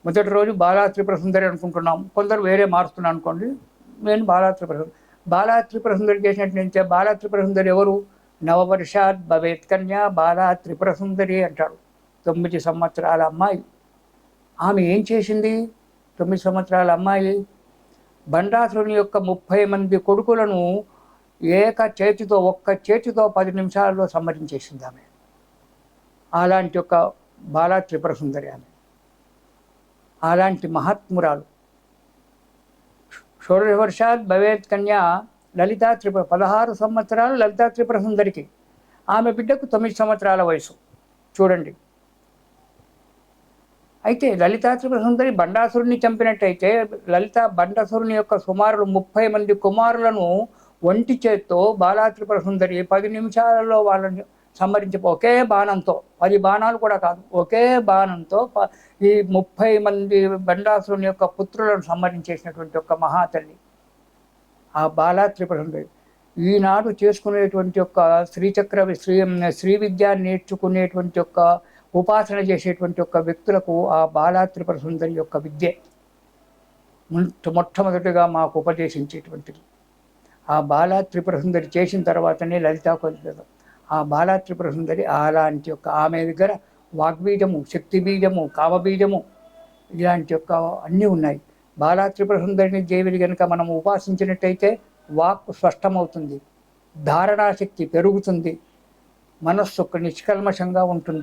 మొదటి రోజు బాలా త్రిపుర సుందరి అనుకుంటున్నాం, కొందరు వేరే మారుస్తున్నాను అనుకోండి. నేను బాలా త్రిపుర సుందరి. బాలా త్రిపుర సుందరి చేసినట్టు నుంచి బాలా త్రిపుర సుందరి ఎవరు? నవవర్షాత్ భవేత్ కన్యా బాలా త్రిపుర సుందరి అంటాడు. 9 సంవత్సరాల అమ్మాయి. ఆమె ఏం చేసింది? 9 సంవత్సరాల అమ్మాయి బండాసురుని యొక్క 30 మంది కొడుకులను ఒక్క చేతితో 10 నిమిషాల్లో సంహరించేసింది ఆమె. అలాంటి ఒక బాలా త్రిపుర సుందరి ఆమె. అలాంటి మహాత్మురాలు. షోడశవర్షాత్ భవేత్ కన్యా లలితా త్రిపుర. 16 సంవత్సరాలు లలితా త్రిపుర సుందరికి. ఆమె బిడ్డకు 9 సంవత్సరాల వయసు. చూడండి. అయితే లలితా త్రిపుర సుందరి బండాసురుని చంపినట్టయితే బండాసురుని యొక్క సుమారు 30 మంది కుమారులను ఒంటి చేత్తో బాలా త్రిపుర సుందరి 10 నిమిషాలలో వాళ్ళని ఒకే బాణంతో, 10 బాణాలు కూడా కాదు, ఒకే బాణంతో ఈ 30 మంది బండాసురుని యొక్క పుత్రులను సంహరించేసినటువంటి ఒక మహాతల్లి ఆ బాలా త్రిపుర సుందరి. ఈనాడు చేసుకునేటువంటి యొక్క శ్రీ విద్య నేర్చుకునేటువంటి యొక్క ఉపాసన చేసేటువంటి యొక్క వ్యక్తులకు ఆ బాలా త్రిపుర సుందరి యొక్క విద్య మొట్టమొదటిగా మాకు ఉపదేశించేటువంటిది. ఆ బాలా త్రిపుర సుందరి చేసిన తర్వాతనే లలితా కొంచెం. ఆ బాలా త్రిపుర సుందరి అలాంటి యొక్క ఆమె దగ్గర వాగ్బీజము, శక్తి బీజము, కామబీజము ఇలాంటి యొక్క అన్నీ ఉన్నాయి. బాలా త్రిపుర సుందరిని దేవిని కనుక మనం ఉపాసించినట్టయితే వాక్ స్పష్టమవుతుంది, ధారణాశక్తి పెరుగుతుంది, మనస్సు నిష్కల్మషంగా ఉంటుంది.